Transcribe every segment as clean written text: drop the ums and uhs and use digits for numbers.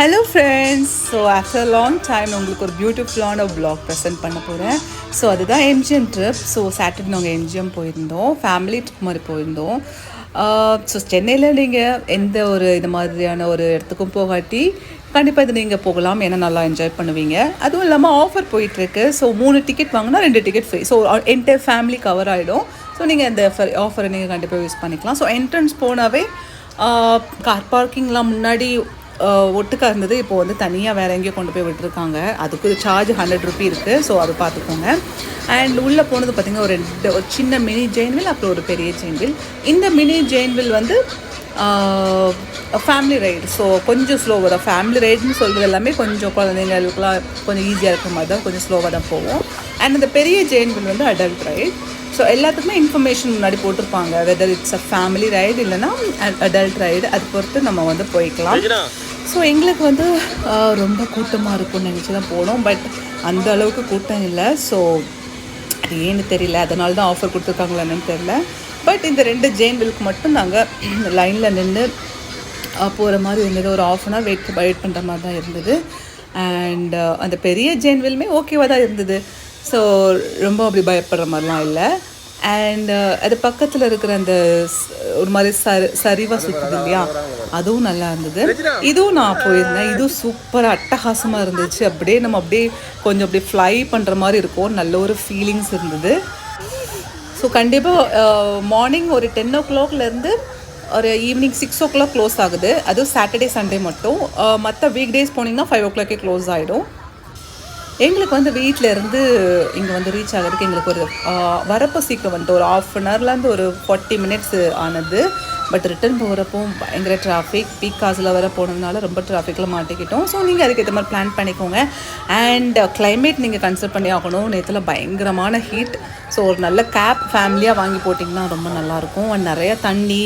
Hello friends. So after long time உங்களுக்கு ஒரு பியூட்டிஃபுல்லான vlog ப்ரெசென்ட் பண்ண போகிறேன். ஸோ அதுதான் எம்ஜிஎம் ட்ரிப். ஸோ சாட்டர்டே நாங்கள் எம்ஜிஎம் போயிருந்தோம், ஃபேமிலி ட்ரிப் மாதிரி போயிருந்தோம். ஸோ சென்னையில் நீங்கள் எந்த ஒரு இது மாதிரியான ஒரு இடத்துக்கும் போகாட்டி கண்டிப்பாக இது நீங்கள் போகலாம், ஏன்னா நல்லா என்ஜாய் பண்ணுவீங்க. அதுவும் இல்லாமல் ஆஃபர் போயிட்டுருக்கு. ஸோ 3 டிக்கெட் வாங்கினா 2 ticket free. So entire family cover ஆகிடும். ஸோ நீங்கள் இந்த ஆஃபரை நீங்கள் கண்டிப்பாக யூஸ் பண்ணிக்கலாம். ஸோ என்ட்ரன்ஸ் போனாவே கார் பார்க்கிங்லாம் முன்னாடி ஒட்டுக்காக இருந்தது, இப்போ வந்து தனியாக வேறு எங்கேயோ கொண்டு போய் விட்டுருக்காங்க. அதுக்கு சார்ஜ் 100 ரூபி இருக்குது. ஸோ அதை பார்த்துக்கோங்க. அண்ட் உள்ளே போனது பார்த்திங்கன்னா ஒரு சின்ன மினி ஜெயின்வில், அப்புறம் ஒரு பெரிய ஜெயின்வில். இந்த மினி ஜெயின்வில் வந்து ஃபேமிலி ரைடு. ஸோ கொஞ்சம் ஸ்லோவாக தான், ஃபேமிலி ரைடுன்னு சொல்கிறது எல்லாமே கொஞ்சம் குழந்தைங்களுக்குலாம் கொஞ்சம் ஈஸியாக இருக்கிற மாதிரி தான், கொஞ்சம் ஸ்லோவாக தான் போவோம். அண்ட் இந்த பெரிய ஜெயின்வில் வந்து அடல்ட் ரைட். ஸோ எல்லாத்துக்குமே இன்ஃபர்மேஷன் முன்னாடி போட்டிருப்பாங்க, whether it's a family ride இல்லைனா அடல்ட் ரைடு, அது பொறுத்து நம்ம வந்து போய்க்கலாம். ஸோ எங்களுக்கு வந்து ரொம்ப கூட்டமாக இருக்கும்னு நினச்சி தான் போனோம். பட் அந்த அளவுக்கு கூட்டம் இல்லை. ஸோ அது ஏன்னு தெரியல, அதனால தான் ஆஃபர் கொடுத்துருக்காங்களான்னு தெரியல. பட் இந்த 2 ஜெயின்விலுக்கு மட்டும் நாங்கள் லைனில் நின்று போகிற மாதிரி இருந்தது. ஒரு ½ அன் ஹவர் வெயிட் பண்ணுற மாதிரி தான் இருந்தது. அண்ட் அந்த பெரிய ஜெயின்விலுமே ஓகேவாக தான் இருந்தது. ஸோ ரொம்ப அப்படி பயப்படுற மாதிரிலாம் இல்லை. அண்ட் அது பக்கத்தில் இருக்கிற அந்த ஒரு மாதிரி சரிவாக சுற்றுது இல்லையா, அதுவும் நல்லா இருந்தது. இதுவும் நான் போயிருந்தேன். இதுவும் சூப்பராக அட்டகாசமாக இருந்துச்சு. அப்படியே நம்ம அப்படியே கொஞ்சம் அப்படியே ஃப்ளை பண்ணுற மாதிரி இருக்கும், நல்ல ஒரு ஃபீலிங்ஸ் இருந்தது. ஸோ கண்டிப்பாக மார்னிங் ஒரு 10 o'clockலேருந்து ஒரு ஈவினிங் 6 o'clock க்ளோஸ் ஆகுது. அதுவும் சாட்டர்டே சண்டே மட்டும். மற்ற வீக் டேஸ் போனீங்கன்னா 5 o'clock க்ளோஸ் ஆகிடும். எங்களுக்கு வந்து வீட்டில் இருந்து இங்கே வந்து ரீச் ஆகிறதுக்கு எங்களுக்கு ஒரு வரப்போ சீக்கிரம் வந்து ஒரு ½ அன் ஹவர்லேருந்து ஒரு 40 minutes ஆனது. பட் ரிட்டன் போகிறப்போ பயங்கர டிராஃபிக், பீக் காசில் வர போனதுனால ரொம்ப டிராஃபிக்கில் மாட்டிக்கிட்டோம். ஸோ நீங்கள் அதுக்கு ஏற்ற மாதிரி பிளான் பண்ணிக்கோங்க. அண்ட் கிளைமேட் நீங்கள் கன்சிடர் பண்ணி ஆகணும். நேற்றுல பயங்கரமான ஹீட். ஸோ ஒரு நல்ல கேப் ஃபேமிலியாக வாங்கி போட்டிங்கன்னா ரொம்ப நல்லாயிருக்கும். அண்ட் நிறையா தண்ணி,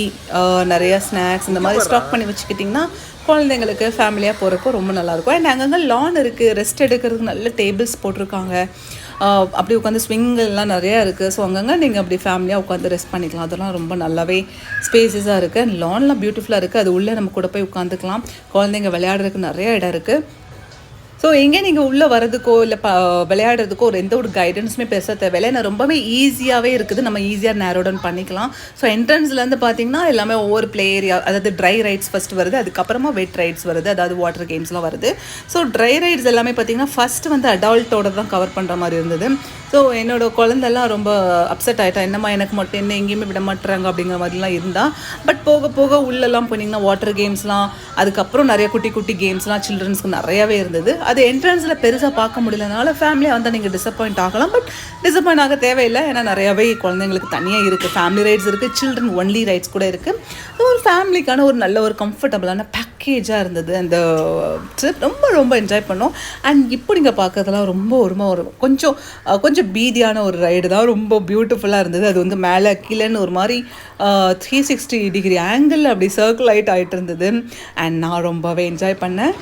நிறையா ஸ்நாக்ஸ் இந்த மாதிரி ஸ்டாக் பண்ணி வச்சுக்கிட்டிங்கன்னா குழந்தைங்களுக்கு ஃபேமிலியாக போகிறப்போ ரொம்ப நல்லாயிருக்கும். அண்ட் அங்கங்கே லான் இருக்குது, ரெஸ்ட் எடுக்கிறதுக்கு நல்ல டேபிள்ஸ் போட்டிருக்காங்க. அப்படி உட்காந்து ஸ்விங்கெல்லாம் நிறையா இருக்குது. ஸோ அங்கங்கே நீங்கள் அப்படி ஃபேமிலியாக உட்காந்து ரெஸ்ட் பண்ணிக்கலாம். அதெல்லாம் ரொம்ப நல்லாவே ஸ்பேசஸாக இருக்குது. அண்ட் லான்லாம் பியூட்டிஃபுல்லாக இருக்குது. அது உள்ளே நம்ம கூட போய் உட்காந்துக்கலாம். குழந்தைங்க விளையாடுறதுக்கு நிறைய இடம் இருக்குது. ஸோ எங்கே நீங்கள் உள்ளே வரதுக்கோ இல்லை விளையாடுறதுக்கோ எந்த ஒரு கைடன்ஸுமே பெருசாக தேவையில்லை. ஏன்னா ரொம்பவே ஈஸியாகவே இருக்குது, நம்ம ஈஸியாக நேரோ டவுன் பண்ணிக்கலாம். ஸோ என்ட்ரன்ஸ்லேருந்து பார்த்தீங்கன்னா எல்லாமே ஒவ்வொரு ப்ளே ஏரியா, அதாவது ட்ரை ரைட்ஸ் ஃபஸ்ட்டு வருது, அதுக்கப்புறமா வெட் ரைட்ஸ் வருது, அதாவது வாட்டர் கேம்ஸ்லாம் வருது. ஸோ ட்ரை ரைட்ஸ் எல்லாமே பார்த்தீங்கன்னா ஃபஸ்ட்டு வந்து அடல்ட்டோட தான் கவர் பண்ணுற மாதிரி இருந்தது. ஸோ என்னோடய குழந்தெல்லாம் ரொம்ப அப்செட் ஆகிட்டா, என்னம்மா எனக்கு மட்டும் என்ன எங்கேயுமே விட மாட்டுறாங்க அப்படிங்கிற மாதிரிலாம் இருந்தால். பட் போக போக உள்ளெல்லாம் போனீங்கன்னா வாட்டர் கேம்ஸ்லாம், அதுக்கப்புறம் நிறைய குட்டி குட்டி கேம்ஸ்லாம் சில்ட்ரன்ஸ்க்கு நிறையாவே இருந்தது. அது என்ட்ரன்ஸில் பெருசாக பார்க்க முடியலனால ஃபேமிலியாக வந்தால் நீங்கள் டிசப்பாயிண்ட் ஆகலாம். பட் டிசப்பாயிண்ட் ஆக தேவையில்லை, ஏன்னா நிறையாவே குழந்தைங்களுக்கு தனியாக இருக்குது. ஃபேமிலி ரைட்ஸ் இருக்குது, சில்ட்ரன் ஒன்லி ரைட்ஸ் கூட இருக்குது. ஒரு ஃபேமிலிக்கான ஒரு நல்ல ஒரு கம்ஃபர்டபுளான பேக்கேஜாக இருந்தது அந்த ட்ரிப். ரொம்ப ரொம்ப என்ஜாய் பண்ணோம். அண்ட் இப்போ நீங்கள் பார்க்கறதுலாம் ரொம்ப ஒரு கொஞ்சம் பீதியான ஒரு ரைடு தான். ரொம்ப பியூட்டிஃபுல்லாக இருந்தது. அது வந்து மேலே கீழேன்னு ஒரு மாதிரி 360 டிகிரி ஆங்கிள் அப்படி சர்க்கிள் ஆகிட்டு இருந்தது. அண்ட் நான் ரொம்பவே என்ஜாய் பண்ணேன்.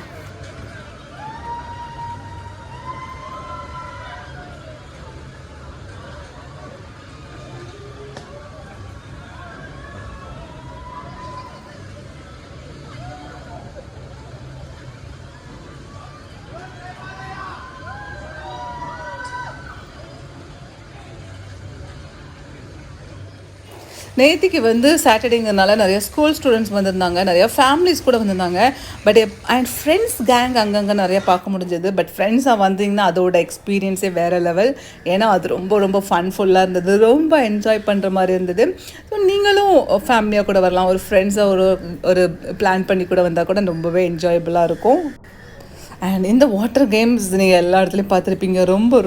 நேற்றுக்கு வந்து சாட்டர்டேங்கிறதுனால நிறைய ஸ்கூல் ஸ்டூடெண்ட்ஸ் வந்திருந்தாங்க, நிறையா ஃபேமிலிஸ் கூட வந்திருந்தாங்க. பட் அண்ட் ஃப்ரெண்ட்ஸ் கேங் அங்கங்கே நிறையா பார்க்க முடிஞ்சது. பட் ஃப்ரெண்ட்ஸாக வந்தீங்கன்னா அதோட எக்ஸ்பீரியன்ஸே வேறு லெவல். ஏன்னா அது ரொம்ப ஃபன்ஃபுல்லாக இருந்தது, ரொம்ப என்ஜாய் பண்ணுற மாதிரி இருந்தது. ஸோ நீங்களும் ஃபேமிலியாக கூட வரலாம், ஒரு ஃப்ரெண்ட்ஸாக ஒரு பிளான் பண்ணி கூட வந்தால் கூட ரொம்பவே என்ஜாயபுளாக இருக்கும். அண்ட் இந்த வாட்டர் கேம்ஸ் நீங்கள் எல்லா இடத்துலையும் பார்த்துருப்பீங்க,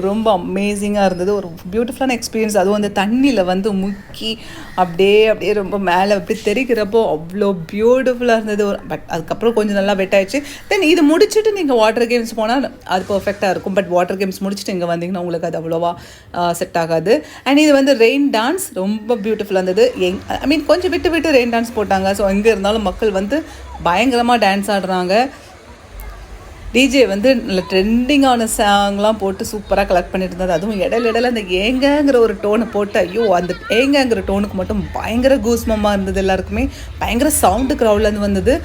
ரொம்ப அமேசிங்காக இருந்தது. ஒரு பியூட்டிஃபுல்லான எக்ஸ்பீரியன்ஸ். அதுவும் அந்த தண்ணியில் வந்து முக்கி அப்படியே ரொம்ப மேலே அப்படி தெரிக்கிறப்போ அவ்வளோ பியூட்டிஃபுல்லாக இருந்தது. பட் அதுக்கப்புறம் கொஞ்சம் நல்லா வெட்டாயிடுச்சு. தென் இது முடிச்சுட்டு நீங்கள் வாட்டர் கேம்ஸ் போனால் அது பர்ஃபெக்டாக இருக்கும். பட் வாட்டர் கேம்ஸ் முடிச்சுட்டு இங்கே வந்தீங்கன்னா உங்களுக்கு அது அவ்வளோவா செட் ஆகாது. அண்ட் இது வந்து ரெயின் டான்ஸ் ரொம்ப பியூட்டிஃபுல்லாக இருந்தது. கொஞ்சம் விட்டு ரெயின் டான்ஸ் போட்டாங்க. ஸோ எங்கே இருந்தாலும் மக்கள் வந்து பயங்கரமாக டான்ஸ் ஆடுறாங்க. டிஜே வந்து நல்ல ட்ரெண்டிங்கான சாங்லாம் போட்டு சூப்பராக கலெக்ட் பண்ணிட்டு இருந்தது. அதுவும் இடையில அந்த ஏங்கங்கிற ஒரு டோனை போட்டு, ஐயோ அந்த ஏங்கங்கிற டோனுக்கு மட்டும் பயங்கர கூஸ்மமாக இருந்தது. எல்லாருக்குமே பயங்கர சவுண்டு க்ரௌட்லேருந்து வந்தது.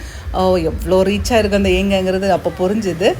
எவ்வளோ ரீச் ஆகிருக்கு அந்த ஏங்கங்கிறது அப்போ புரிஞ்சுது.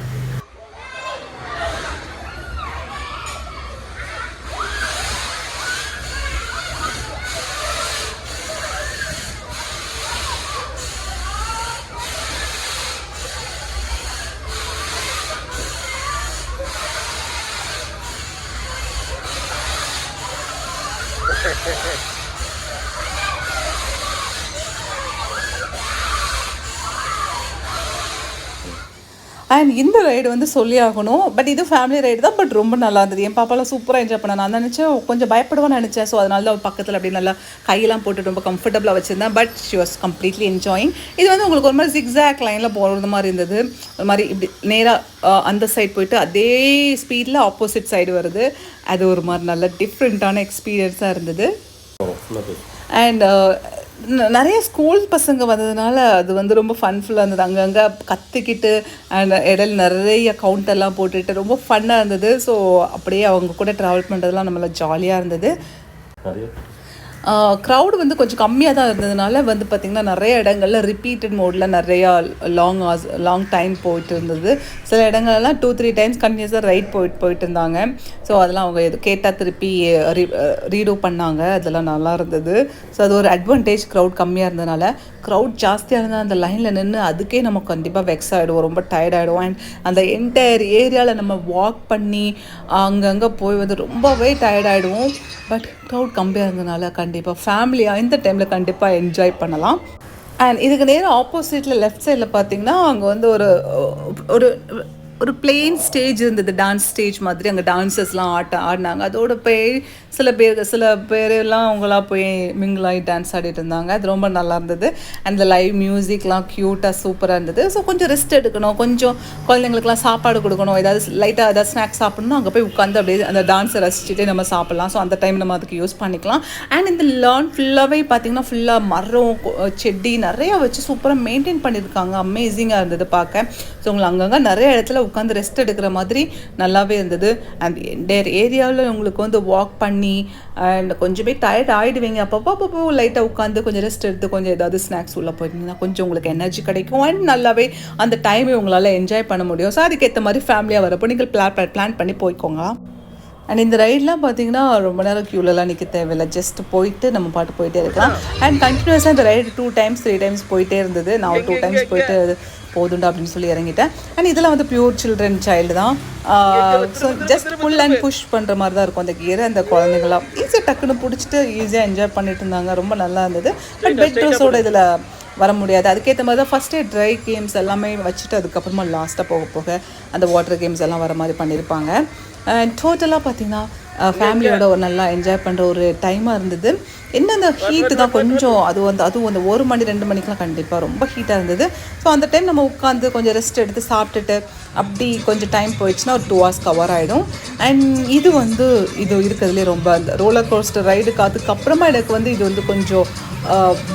அண்ட் இந்த ரைடு வந்து சொல்லி ஆகணும். பட் இது ஃபேமிலி ரைடு தான். பட் ரொம்ப நல்லா இருந்தது. என் பாப்பாலாம் சூப்பராக என்ஜாய் பண்ண. நான் நினச்சேன் கொஞ்சம் பயப்படுவான்னு நினச்சேன். ஸோ அதனால தான் பக்கத்தில் அப்படியே நல்லா கையெல்லாம் போட்டு ரொம்ப கம்ஃபர்டபுளாக வச்சுருந்தேன். But she was completely enjoying. இது வந்து உங்களுக்கு ஒரு மாதிரி ஜிக்ஸாக் லைனில் போகிறது மாதிரி இருந்தது. ஒரு மாதிரி இப்படி நேராக அந்த சைட் போயிட்டு அதே ஸ்பீடில் ஆப்போசிட் சைடு வருது. அது ஒரு மாதிரி நல்ல டிஃப்ரெண்ட்டான எக்ஸ்பீரியன்ஸாக இருந்தது. அண்ட் நிறைய ஸ்கூல் பசங்க வந்ததுனால அது வந்து ரொம்ப ஃபன்ஃபுல்லாக இருந்தது. அங்கங்கே கற்றுக்கிட்டு அண்ட் இடையில நிறைய கவுண்டர்லாம் போட்டுட்டு ரொம்ப ஃபன்னாக இருந்தது. ஸோ அப்படியே அவங்க கூட ட்ராவல் பண்ணுறதுலாம் நம்மள ஜாலியாக இருந்தது. க்ரௌடு வந்து கொஞ்சம் கம்மியாக தான் இருந்ததுனால வந்து பார்த்திங்கன்னா நிறைய இடங்களில் ரிப்பீட்டட் மோடில் நிறையா லாங் டைம் போயிட்டு இருந்தது. சில இடங்கள்லாம் 2-3 டைம்ஸ் கண்டினியூஸாக ரைட் போயிட்டு இருந்தாங்க. ஸோ அதெல்லாம் அவங்க எது கேட்டால் திருப்பி ரீடோ பண்ணாங்க. அதெல்லாம் நல்லா இருந்தது. ஸோ அது ஒரு அட்வான்டேஜ் க்ரௌட் கம்மியாக இருந்ததுனால. க்ரௌட் ஜாஸ்தியாக இருந்தால் அந்த லைனில் நின்று அதுக்கே நம்ம கண்டிப்பாக வெக்ஸ் ஆகிடுவோம், ரொம்ப டயர்ட் ஆகிடுவோம். அண்ட் அந்த என்டையர் ஏரியாவில் நம்ம வாக் பண்ணி அங்கங்கே போய் வந்து ரொம்பவே டயர்ட் ஆகிடுவோம். பட் க்ரௌட் கம்மியாக இருந்ததுனால கண்டிப்பாக ஃபேமிலியாக இந்த டைமில் கண்டிப்பாக என்ஜாய் பண்ணலாம். அண்ட் இதுக்கு நேரம் ஆப்போசிட்டில் லெஃப்ட் சைடில் பார்த்திங்கன்னா அங்கே வந்து ஒரு ஒரு பிளெயின் ஸ்டேஜ் இருந்தது, டான்ஸ் ஸ்டேஜ் மாதிரி. அங்கே டான்ஸர்ஸ்லாம் ஆடினாங்க. அதோட போய் சில பேரெல்லாம் அவங்களா போய் மிங்கிளாகி டான்ஸ் ஆடிட்டு இருந்தாங்க. அது ரொம்ப நல்லா இருந்தது. அந்த லைவ் மியூசிக்லாம் க்யூட்டாக சூப்பராக இருந்தது. ஸோ கொஞ்சம் ரெஸ்ட் எடுக்கணும், கொஞ்சம் குழந்தைங்களுக்குலாம் சாப்பாடு கொடுக்கணும், லைட்டாக ஏதாவது ஸ்நாக்ஸ் சாப்பிட்ணும், அங்கே போய் உட்காந்து அப்படியே அந்த டான்ஸை ரசிச்சுட்டு நம்ம சாப்பிட்லாம். ஸோ அந்த டைம் நம்ம அதுக்கு யூஸ் பண்ணிக்கலாம். அண்ட் இந்த லான் ஃபுல்லாகவே பார்த்திங்கன்னா ஃபுல்லாக மரம் செடி நிறையா வச்சு சூப்பராக மெயின்டைன் பண்ணியிருக்காங்க. அமேசிங்காக இருந்தது பார்க்க. ஸோ உங்களுக்கு அங்கங்கே நிறைய இடத்துல உட்காந்து ரெஸ்ட் எடுக்கிற மாதிரி நல்லாவே இருந்தது. அண்ட் என்டையர் ஏரியாவில் உங்களுக்கு வந்து வாக் பண்ணி அண்ட் கொஞ்சமே டயர்ட் ஆகிடுவீங்க. அப்பப்போ லைட்டாக உட்காந்து கொஞ்சம் ரெஸ்ட் எடுத்து கொஞ்சம் ஏதாவது ஸ்நாக்ஸ் உள்ளே போயிருந்தீங்கன்னா கொஞ்சம் உங்களுக்கு எனர்ஜி கிடைக்கும். அண்ட் நல்லாவே அந்த டைமை உங்களால் என்ஜாய் பண்ண முடியும். ஸோ அதுக்கேற்ற மாதிரி ஃபேமிலியாக வரப்போ நீங்கள் பிளான் பண்ணி போய்க்கோங்க. அண்ட் இந்த ரைடெலாம் பார்த்தீங்கன்னா ரொம்ப நேரம் க்யூலெலாம் நிற்க தேவையில்லை. ஜஸ்ட் போயிட்டு நம்ம பாட்டு போயிட்டே இருக்கலாம். அண்ட் கண்டினியூஸாக இந்த ரைடு 2 times 3 times போயிட்டே இருந்தது. நான் 2 times போயிட்டு போதுண்டா அப்படின்னு சொல்லி இறங்கிட்டேன். அண்ட் இதெல்லாம் வந்து பியூர் சில்ட்ரன் சைல்டு தான். So just pull and push பண்ணுற மாதிரி தான் இருக்கும் அந்த கியர். அந்த குழந்தைங்களாம் ஈஸியாக டக்குன்னு பிடிச்சிட்டு ஈஸியாக என்ஜாய் பண்ணிட்டு இருந்தாங்க. ரொம்ப நல்லா இருந்தது. பட் பெட் ட்ரெஸ்ஸோட இதில் வர முடியாது. அதுக்கேற்ற மாதிரி தான் ஃபஸ்ட்டே ட்ரை கேம்ஸ் எல்லாமே வச்சுட்டு அதுக்கப்புறமா லாஸ்ட்டாக போக அந்த வாட்டர் கேம்ஸ் எல்லாம் வர மாதிரி பண்ணியிருப்பாங்க. டோட்டலாக பார்த்திங்கன்னா ஃபேமிலியோட ஒரு நல்லா என்ஜாய் பண்ணுற ஒரு டைமாக இருந்தது. என்ன அந்த ஹீட்டு தான் கொஞ்சம் அதுவும் அந்த 1 மணி 2 மணிக்கெலாம் கண்டிப்பாக ரொம்ப ஹீட்டாக இருந்தது. ஸோ அந்த டைம் நம்ம உட்காந்து கொஞ்சம் ரெஸ்ட் எடுத்து சாப்பிட்டுட்டு அப்படி கொஞ்சம் டைம் போயிடுச்சுன்னா ஒரு 2 hours கவர் ஆகிடும். அண்ட் இது இருக்கிறதுலே ரொம்ப அந்த ரோலர் கோஸ்டர் ரைடுக்கு அதுக்கப்புறமா எனக்கு வந்து இது வந்து கொஞ்சம்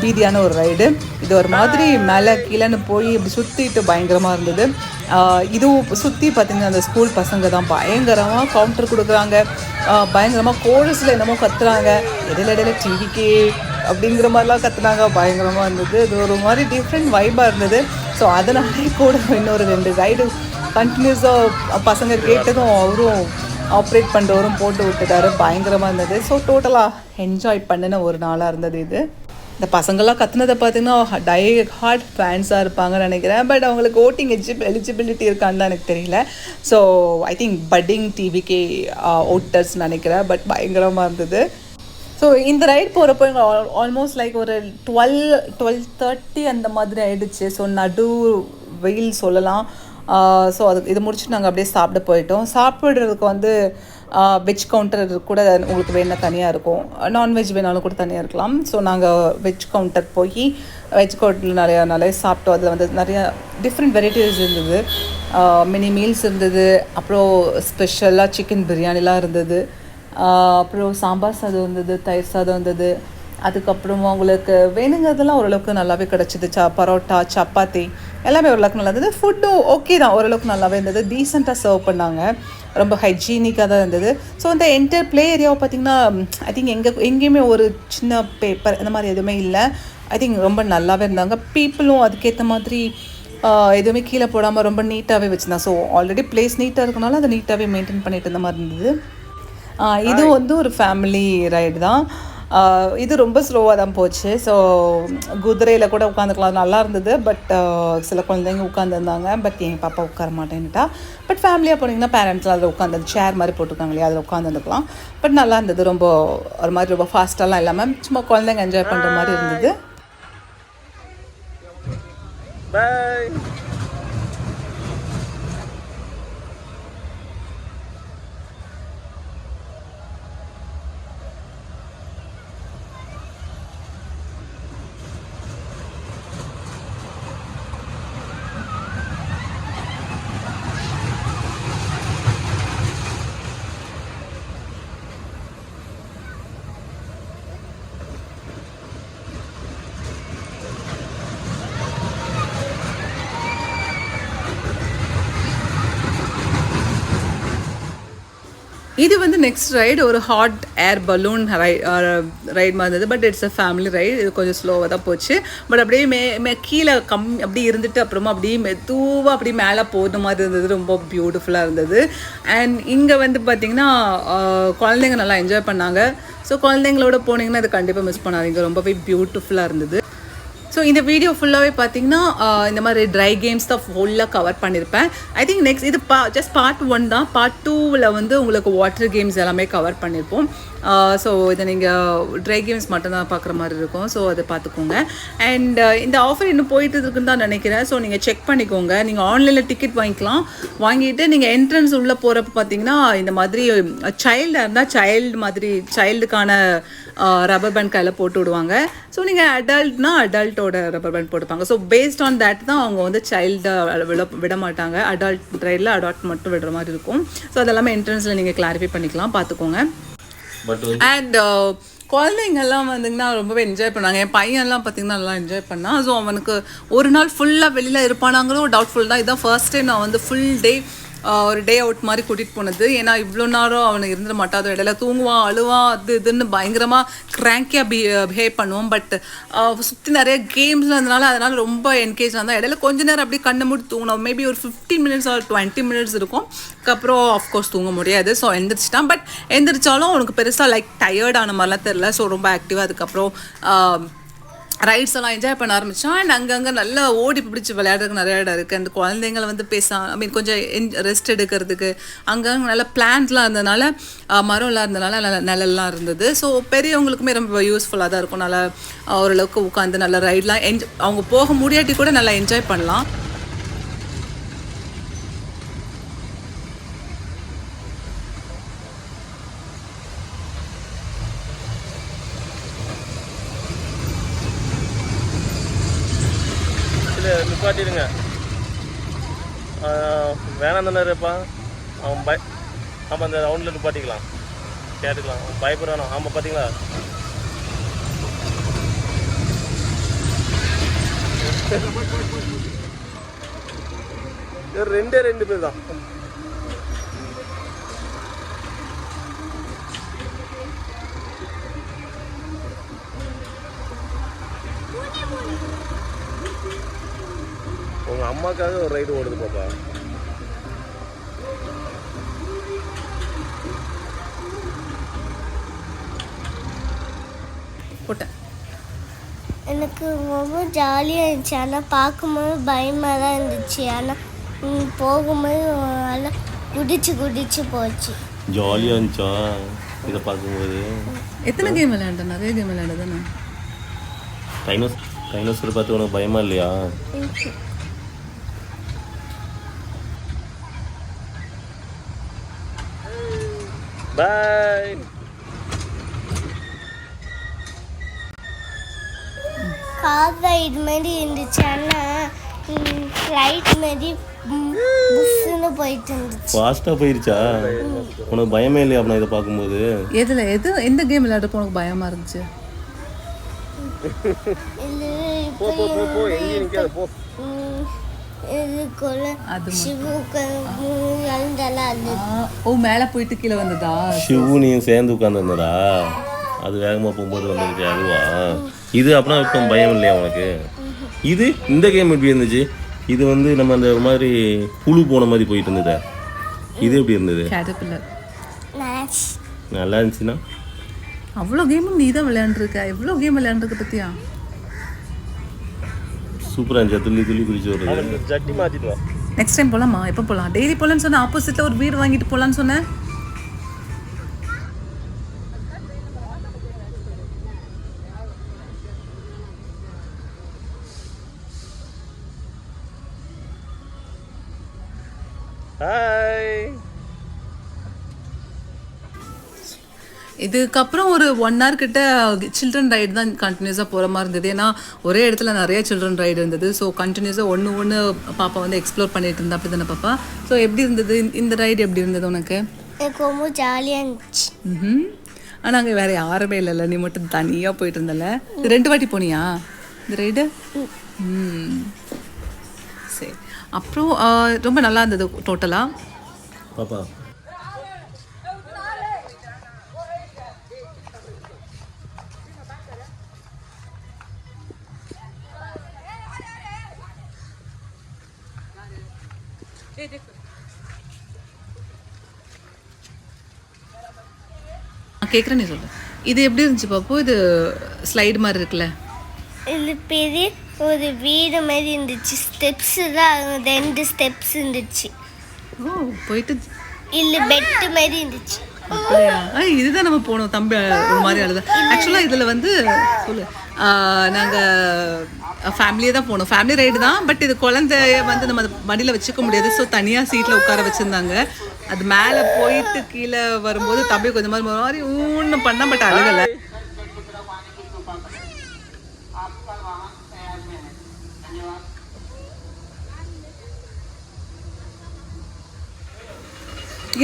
பீதியான ஒரு ரைடு. இது ஒரு மாதிரி மேலே கீழேன்னு போய் இப்படி சுற்றிட்டு பயங்கரமாக இருந்தது. இதுவும் சுற்றி பார்த்திங்கன்னா அந்த ஸ்கூல் பசங்க தான் பயங்கரமாக கவுண்டர் கொடுக்குறாங்க. பயங்கரமாக கோரஸில் என்னமோ கத்துறாங்க. இடையில டிவிக்கே அப்படிங்கிற மாதிரிலாம் கத்துனாங்க. பயங்கரமாக இருந்தது. இது ஒரு மாதிரி டிஃப்ரெண்ட் வைபாக இருந்தது. ஸோ அதனாலே கூட இன்னொரு 2 ரைடு கண்டினியூஸாக பசங்க கேட்டதும் அவரும் ஆப்ரேட் பண்ணுறவரும் போட்டு விட்டுட்டாரு. பயங்கரமாக இருந்தது. ஸோ டோட்டலாக என்ஜாய் பண்ணின ஒரு நாளாக இருந்தது இது. இந்த பசங்கள்லாம் கற்றுனதை பார்த்தீங்கன்னா டை ஹார்ட் ஃபேன்ஸாக இருப்பாங்கன்னு நினைக்கிறேன். பட் அவங்களுக்கு ஓட்டிங் எலிஜிபிலிட்டி இருக்கான்னு தான் எனக்கு தெரியல. ஸோ ஐ திங்க் பட்டிங் டிவிக்கே ஓட்டர்ஸ் நினைக்கிறேன். பட் பயங்கரமாக இருந்தது. ஸோ இந்த ரைட் போகிறப்போ எங்கள் ஆல்மோஸ்ட் லைக் ஒரு 12:30 அந்த மாதிரி ஆகிடுச்சு. ஸோ நடு வெயில் சொல்லலாம். ஸோ இது முடிச்சுட்டு நாங்கள் அப்படியே சாப்பிட போயிட்டோம். சாப்பிட்றதுக்கு வந்து வெஜ் கவுண்டர் கூட உங்களுக்கு வேணால் தனியாக இருக்கும், நான்வெஜ் வேணாலும் கூட தனியாக இருக்கலாம். ஸோ நாங்கள் வெஜ் கவுண்டர் போய் வெஜ் கவுண்டரில் நிறைய சாப்பிட்டோம். அதில் வந்து நிறையா டிஃப்ரெண்ட் வெரைட்டிஸ் இருந்தது. மினி மீல்ஸ் இருந்தது. அப்புறம் ஸ்பெஷலாக சிக்கன் பிரியாணிலாம் இருந்தது. அப்புறம் சாம்பார் சாதம் இருந்தது, தயிர் சாதம் இருந்தது. அதுக்கப்புறமா உங்களுக்கு வேணுங்கிறதுலாம் ஓரளவுக்கு நல்லாவே கிடச்சிது. பரோட்டா, சப்பாத்தி எல்லாமே ஓரளவுக்கு நல்லா இருந்தது. ஃபுட்டும் ஓகே தான், ஓரளவுக்கு நல்லாவே இருந்தது. டீசெண்டாக சர்வ் பண்ணாங்க, ரொம்ப ஹைஜீனிக்காக தான் இருந்தது. ஸோ இந்த என்டையர் ப்ளே ஏரியாவை பார்த்திங்கன்னா ஐ திங்க் எங்கேயுமே ஒரு சின்ன பேப்பர் இந்த மாதிரி எதுவுமே இல்லை. ஐ திங்க் ரொம்ப நல்லாவே இருந்தாங்க. பீப்புளும் அதுக்கேற்ற மாதிரி எதுவுமே கீழே போடாமல் ரொம்ப நீட்டாகவே வச்சுருந்தாங்க. ஸோ ஆல்ரெடி பிளேஸ் நீட்டாக இருக்கனால அதை நீட்டாகவே மெயின்டைன் பண்ணிட்டு இருந்த மாதிரி இருந்தது. இது வந்து ஒரு ஃபேமிலி ரைடு தான். இது ரொம்ப ஸ்லோவாக தான் போச்சு. ஸோ குதிரையில் கூட உட்காந்துக்கலாம், நல்லா இருந்தது. பட் சில குழந்தைங்க உட்காந்துருந்தாங்க, பட் எங்கள் பாப்பா உட்கார மாட்டேன்னுட்டா. பட் ஃபேமிலியாக போனீங்கன்னா பேரண்ட்ஸ்லாம் அதில் உட்காந்து சேர் மாதிரி போட்டுருக்காங்க இல்லையா, அதில் உட்காந்துருக்கலாம். பட் நல்லா இருந்தது. ரொம்ப ஒரு மாதிரி ரொம்ப ஃபாஸ்ட்டாலாம் இல்லாமல் சும்மா குழந்தைங்க என்ஜாய் பண்ணுற மாதிரி இருந்தது. இது வந்து நெக்ஸ்ட் ரைடு ஒரு ஹாட் ஏர் பலூன் ரைட் மாதிரி இருந்தது. But it's a family ride. இது கொஞ்சம் ஸ்லோவாக தான் போச்சு. பட் அப்படியே கீழே அப்படி இருந்துட்டு அப்புறமா அப்படியே மெதுவாக அப்படியே மேலே போகிற மாதிரி இருந்தது. ரொம்ப பியூட்டிஃபுல்லாக இருந்தது. அண்ட் இங்கே வந்து பார்த்திங்கன்னா குழந்தைங்க நல்லா என்ஜாய் பண்ணாங்க. ஸோ குழந்தைங்களோட போனீங்கன்னா இது கண்டிப்பாக மிஸ் பண்ணாதீங்க, ரொம்பவே பியூட்டிஃபுல்லாக இருந்தது. ஸோ இந்த வீடியோ ஃபுல்லாகவே பார்த்தீங்கன்னா இந்த மாதிரி ட்ரை கேம்ஸ் தான் ஃபுல்லாக கவர் பண்ணியிருப்பேன். ஐ திங்க் நெக்ஸ்ட் இது ஜஸ்ட் பார்ட் 1 தான். பார்ட் 2ல் வந்து உங்களுக்கு வாட்டர் கேம்ஸ் எல்லாமே கவர் பண்ணியிருப்போம். ஸோ இதை நீங்கள் ட்ரை கேம்ஸ் மட்டும்தான் பார்க்குற மாதிரி இருக்கும். ஸோ அதை பார்த்துக்கோங்க. அண்ட் இந்த ஆஃபர் இன்னும் போயிட்டு இருக்குன்னு தான் நினைக்கிறேன். ஸோ நீங்கள் செக் பண்ணிக்கோங்க. நீங்கள் ஆன்லைனில் டிக்கெட் வாங்கிக்கலாம். வாங்கிட்டு நீங்கள் என்ட்ரன்ஸ் உள்ளே போகிறப்ப பார்த்தீங்கன்னா இந்த மாதிரி சைல்டாக இருந்தால் சைல்டுக்கான ரப்பர் பேண்ட் கையில் போட்டு விடுவாங்க. ஸோ நீங்கள் அடல்ட்னா அடல்ட்டோட ரப்பர் பேண்ட் போட்டுப்பாங்க. ஸோ பேஸ்ட் ஆன் தேட் தான் அவங்க வந்து சைல்டை விட மாட்டாங்க. அடல்ட் ரைடில் அடால்ட் மட்டும் விடுற மாதிரி இருக்கும். ஸோ அதெல்லாமே என்ட்ரன்ஸில் நீங்கள் கிளாரிஃபை பண்ணிக்கலாம், பார்த்துக்கோங்க. அண்ட் குழந்தைங்கள்லாம் வந்துங்கன்னா ரொம்பவே என்ஜாய் பண்ணாங்க. என் பையன்லாம் பார்த்திங்கன்னா நல்லா என்ஜாய் பண்ணான். ஸோ அவனுக்கு ஒரு நாள் ஃபுல்லாக வெளியில் இருப்பானாங்கிறதும் டவுட்ஃபுல் தான். இதுதான் ஃபர்ஸ்ட் டைம் நான் வந்து ஃபுல் டே ஒரு டே அவுட் மாதிரி கூட்டிகிட்டு போனது. ஏன்னா இவ்வளோ நேரம் அவனுக்கு இருந்துட மாட்டான். அது இடையில தூங்குவான், அழுவான், அது இதுன்னு பயங்கரமாக க்ராங்கியாக பிஹேவ் பண்ணுவோம். பட் சுற்றி நிறைய கேம்ஸில் இருந்தனால அதனால் ரொம்ப என்கேஜ் இருந்தால் இடையில கொஞ்ச நேரம் அப்படியே கண்ணை மூடி தூங்கணும். மேபி ஒரு 15 minutes or 20 minutes இருக்கும். அதுக்கப்புறம் ஆஃப்கோர்ஸ் தூங்க முடியாது. ஸோ எந்திரிச்சிட்டான். பட் எந்திரிச்சாலும் அவனுக்கு பெருசாக லைக் டயர்டான மாதிரிலாம் தெரில. ஸோ ரொம்ப ஆக்டிவாக அதுக்கப்புறம் ரைட்ஸ் எல்லாம் என்ஜாய் பண்ண ஆரம்பித்தான். அண்ட் அங்கங்கே நல்லா ஓடி பிடிச்சி விளையாடுறதுக்கு நிறைய இடம் இருக்குது. அந்த குழந்தைங்களை வந்து கொஞ்சம் ரெஸ்ட் எடுக்கிறதுக்கு அங்கங்கே நல்ல பிளான்ட்லாம் இருந்ததுனால, மரம்லாம் இருந்ததுனால நல்ல நிழல்லாம் இருந்தது. ஸோ பெரியவங்களுக்குமே ரொம்ப யூஸ்ஃபுல்லாக தான் இருக்கும். நல்லா ஓரளவுக்கு உட்காந்து நல்லா ரைட்லாம் அவங்க போக முடியாட்டி கூட நல்லா என்ஜாய் பண்ணலாம். நிப்பாட்டிடுங்க, வேணாம் தானே இருப்பா. அவன் ஆமாம் அந்த ரவுண்டில் நிப்பாட்டிக்கலாம், கேட்டுக்கலாம், பயப்படுறானோ. ஆமாம் பார்த்தீங்களா, ரெண்டு பேர் தான். உங்கள் அம்மாக்காக ஒரு ரைடு ஓடுது பாப்பா. போட்டேன். எனக்கு ரொம்ப ஜாலியாக இருந்துச்சு. ஆனால் பார்க்கும்போது பயமாக தான் இருந்துச்சு. ஆனால் போகும்போது நல்லா குடிச்சு போச்சு. ஜாலியாக இருந்துச்சா இதை பார்க்கும்போது? எத்தனை கேம் விளையாண்டேன்? நிறைய கேம் விளையாடுதானே. டைனோசர் பார்த்து உனக்கு பயமா இல்லையா? பாய். கார் ரைடு மாதிரி இருந்துச்சு. ஆனால் ஃப்ளைட் மாதிரி புஷ்ஷுன்னு போயிட்டு இருந்துச்சு. ஃபாஸ்ட்டாக போயிருச்சா? உனக்கு பயமே இல்லையா அப்போ இதை பார்க்கும்போது? எந்த கேம் விளையாடுறப்போ உனக்கு பயமாக இருந்துச்சு? இதுக்குள்ள அது சிவுக்கு இழந்தெல்லாம் அது ஓ மேலே போயிட்டு கீழே வந்ததா? சிவுனியும் சேர்ந்து உட்காந்துருந்தடா, அது வேகமாக போகும்போது வந்துருச்சு அதுவா? இது அப்படின்னா இப்போ பயம் இல்லையா உனக்கு? இது இந்த கேம் எப்படி இருந்துச்சு? இது வந்து நம்ம அந்த மாதிரி புழு போன மாதிரி போயிட்டு இருந்ததா? இது எப்படி இருந்தது? கேட்டர்பில்லர். நல்லா இருந்துச்சுன்னா அவ்வளோ கேமும் நீ தான் விளையாண்டுருக்க. எவ்வளோ கேம் விளையாண்டுருக்க பத்தியா? சூப்பராக இருந்துச்சு, துள்ளி துள்ளி குதிச்சு வருது. ஜட்டி மாற்றிட்டு வா. நெக்ஸ்ட் டைம் போகலாமா? எப்போ போகலாம்? டெய்லி போகலான்னு சொன்னேன். ஆப்போசிட்டில் ஒரு வீடு வாங்கிட்டு போகலான்னு சொன்னேன். ஹாய். இதுக்கப்புறம் ஒரு 1 hour கிட்ட சில்ட்ரன் ரைடு தான் கண்டினியூஸாக போகிற மாதிரி இருந்தது. ஏன்னா ஒரே இடத்துல நிறைய சில்ட்ரன் ரைடு இருந்தது. ஸோ கண்டினியூஸாக ஒன்று பாப்பா வந்து எக்ஸ்ப்ளோர் பண்ணிட்டு இருந்தா. அப்படி தானே பாப்பா? ஸோ எப்படி இருந்தது இந்த ரைடு? எப்படி இருந்தது உனக்கு? எனக்கு ரொம்ப ஜாலியாக இருந்துச்சு. ஆனால் அங்கே வேறு யாருமே இல்லைல்ல, நீ மட்டும் தனியாக போயிட்டு இருந்தல. இது 2 வாட்டி போனியா இந்த ரைடு? சரி. அப்புறம் ரொம்ப நல்லா இருந்தது டோட்டலாக. பாப்பா கேட்குறேன், நீ சொல்லு. இது எப்படி இருந்துச்சு பாப்போ? இது ஸ்லைடு மாதிரி இருக்குல்ல? இது பெரிய ஒரு வீடு மாதிரி இருந்துச்சு. ஸ்டெப்ஸ் தான் 2 ஸ்டெப்ஸ் இருந்துச்சு. ஓ போயிட்டு இல்லை பெட்டு மாதிரி இருந்துச்சு. அப்படியா? இதுதான் நம்ம போனோம். தம்பி ஒரு மாதிரி அழுது. ஆக்சுவலாக இதில் வந்து சொல்லு, நாங்கள் ஃபேமிலியே தான் போனோம். ஃபேமிலி ரைடு தான். பட் இது குழந்தைய வந்து நம்ம மடியில் வச்சுக்க முடியாது. ஸோ தனியாக சீட்டில் உட்கார வச்சுருந்தாங்க. அது மேலே போயிட்டு கீழே வரும்போது தம்பி கொஞ்சம் மாதிரி ஊன்னு பண்ணா, பட் அழுகலை.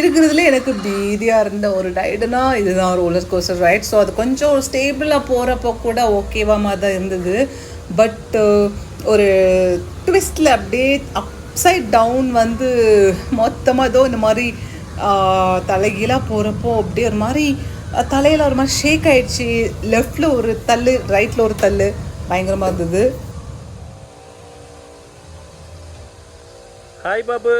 இருக்கிறதுல எனக்கு பீதியாக இருந்த ஒரு ரைடுனா இதுதான், ரோலர் கோஸ்டர் ரைட். ஸோ அது கொஞ்சம் ஸ்டேபிளாக போகிறப்போ கூட ஓகேவா மாதிரி தான் இருந்தது. பட் ஒரு ட்விஸ்டில் அப்படியே அப்சைட் டவுன் வந்து மொத்தமாக ஏதோ இந்த மாதிரி தலைகீழாக போகிறப்போ அப்படியே ஒரு மாதிரி தலையில் ஒரு மாதிரி ஷேக் ஆகிடுச்சு. லெஃப்டில் ஒரு தள்ளு, ரைட்டில் ஒரு தள்ளு, பயங்கரமாக இருந்தது. ஹாய் பாபு.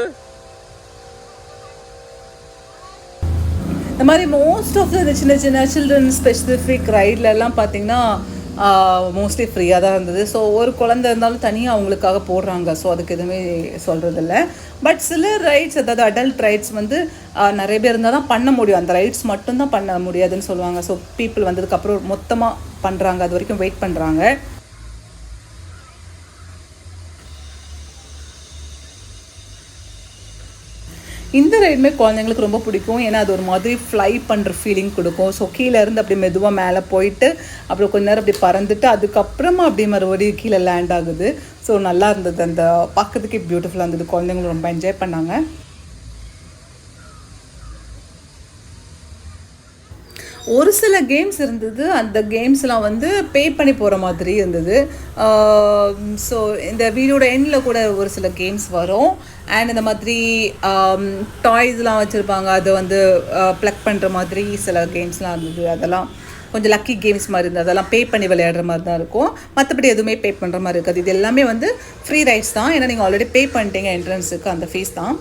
இந்த மாதிரி மோஸ்ட் ஆஃப் இந்த சின்ன சின்ன சில்ட்ரன் ஸ்பெசிஃபிக் ரைட்லலாம் பார்த்தீங்கன்னா மோஸ்ட்லி ஃப்ரீயாக தான் இருந்தது. ஸோ ஒரு குழந்தை இருந்தாலும் தனியாக அவங்களுக்காக போடுறாங்க. ஸோ அதுக்கு எதுவுமே சொல்கிறதில்ல. பட் சில ரைட்ஸ், அதாவது அடல்ட் ரைட்ஸ் வந்து நிறைய பேர் இருந்தால் தான் பண்ண முடியும். அந்த ரைட்ஸ் மட்டும்தான் பண்ண முடியாதுன்னு சொல்லுவாங்க. ஸோ பீப்புள் வந்ததுக்கப்புறம் மொத்தமாக பண்ணுறாங்க, அது வரைக்கும் வெயிட் பண்ணுறாங்க. இந்த ரைடுமே குழந்தைங்களுக்கு ரொம்ப பிடிக்கும். ஏன்னா அது ஒரு மாதிரி ஃப்ளை பண்ணுற ஃபீலிங் கொடுக்கும். ஸோ கீழே இருந்து அப்படியே மெதுவாக மேலே போயிட்டு அப்புறம் கொஞ்ச நேரம் அப்படி பறந்துட்டு அதுக்கப்புறமா அப்படியே மறுபடியும் கீழே லேண்ட் ஆகுது. ஸோ நல்லா இருந்தது. அந்த பார்க்கறதுக்கே பியூட்டிஃபுல்லாக இருந்தது. குழந்தைங்களும் ரொம்ப என்ஜாய் பண்ணாங்க. ஒரு சில கேம்ஸ் இருந்தது. அந்த கேம்ஸ்லாம் வந்து பே பண்ணி போகிற மாதிரி இருந்தது. ஸோ இந்த வீடியோட எண்டில் கூட ஒரு சில கேம்ஸ் வரும். அண்ட் இந்த மாதிரி டாய்ஸ்லாம் வச்சுருப்பாங்க, அதை வந்து ப்ளக் பண்ணுற மாதிரி சில கேம்ஸ்லாம் இருந்தது. அதெல்லாம் கொஞ்சம் லக்கி கேம்ஸ் மாதிரி இருந்தது. அதெல்லாம் பே பண்ணி விளையாடுற மாதிரி தான் இருக்கும். மற்றபடி எதுவுமே பே பண்ணுற மாதிரி இருக்காது. இது எல்லாமே வந்து ஃப்ரீ ரைட்ஸ் தான். ஏன்னா நீங்கள் ஆல்ரெடி பே பண்ணிட்டீங்க என்ட்ரன்ஸுக்கு, அந்த ஃபீஸ் தான்.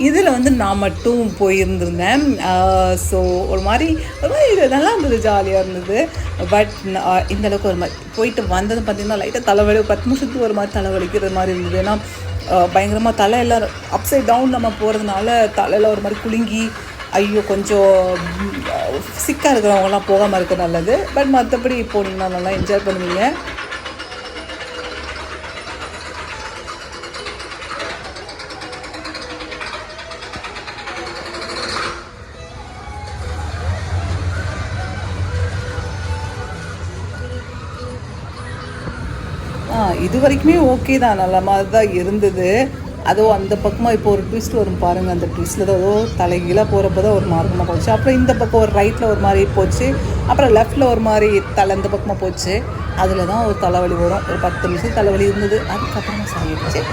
இதில் வந்து நான் மட்டும் போயிருந்திருந்தேன். ஸோ ஒரு மாதிரி இது நல்லா இருந்தது, ஜாலியாக இருந்தது. பட் இந்தளவுக்கு ஒரு மாதிரி போயிட்டு வந்தது பார்த்திங்கன்னா லைட்டாக தலைவலி, 10 நிமிஷத்துக்கு ஒரு மாதிரி தலைவலிக்கிற மாதிரி இருந்தது. ஏன்னா பயங்கரமாக தலை எல்லாம் அப்சைட் டவுன் நம்ம போகிறதுனால தலையில் ஒரு மாதிரி குலுங்கி, ஐயோ கொஞ்சம் சிக்காக இருக்கிறவங்கலாம் போகாமல் இருக்க நல்லது. பட் மற்றபடி போனீங்கன்னா நல்லா என்ஜாய் பண்ணுவீங்க. இது வரைக்குமே ஓகே தான், நல்ல மாதிரி தான் இருந்தது. அதுவும் அந்த பக்கமாக இப்போ ஒரு ட்விஸ்ட் வரும் பாருங்கள், அந்த ட்விஸ்ட்டில் தான் ஏதோ தலைகீழாக போகிறப்ப தான் ஒரு மார்க்கமாக போச்சு. அப்புறம் இந்த பக்கம் ஒரு ரைட்டில் ஒரு மாதிரி போச்சு, அப்புறம் லெஃப்டில் ஒரு மாதிரி தலை இந்த பக்கமாக போச்சு. அதில் தான் ஒரு தலைவலி வரும். ஒரு 10 நிமிஷம் தலைவலி இருந்தது, அதுக்கப்புறமா சரியாயிடுச்சு.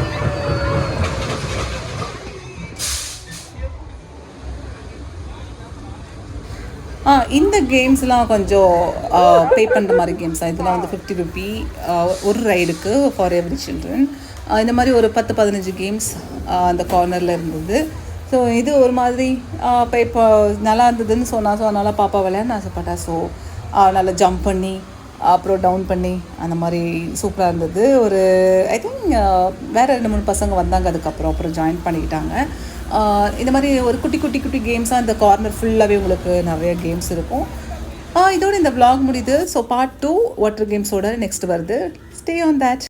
இந்த கேம்ஸ்லாம் கொஞ்சம் பே பண்ணுற மாதிரி கேம்ஸ் தான். இதெல்லாம் வந்து 50 ரூபி ஒரு ரைடுக்கு ஃபார் எவ்ரி சில்ட்ரன். இந்த மாதிரி ஒரு 10-15 கேம்ஸ் அந்த கார்னரில் இருந்தது. ஸோ இது ஒரு மாதிரி இப்போ நல்லா இருந்ததுன்னு சொன்னால், ஸோ அதனால் பாப்பா விளையாட ஆசைப்பட்டா. ஸோ நல்லா ஜம்ப் பண்ணி அப்புறம் டவுன் பண்ணி அந்த மாதிரி சூப்பராக இருந்தது. ஒரு ஐ திங்க் வேறு 2-3 பசங்க வந்தாங்க அப்புறம் ஜாயின் பண்ணிக்கிட்டாங்க. இந்த மாதிரி ஒரு குட்டி குட்டி குட்டி கேம்ஸாக இந்த கார்னர் ஃபுல்லாகவே உங்களுக்கு நிறைய கேம்ஸ் இருக்கும். இதோட இந்த vlog முடியுது. ஸோ பார்ட் 2 வாட்டர் கேம்ஸோட நெக்ஸ்ட் வருது. Stay on that.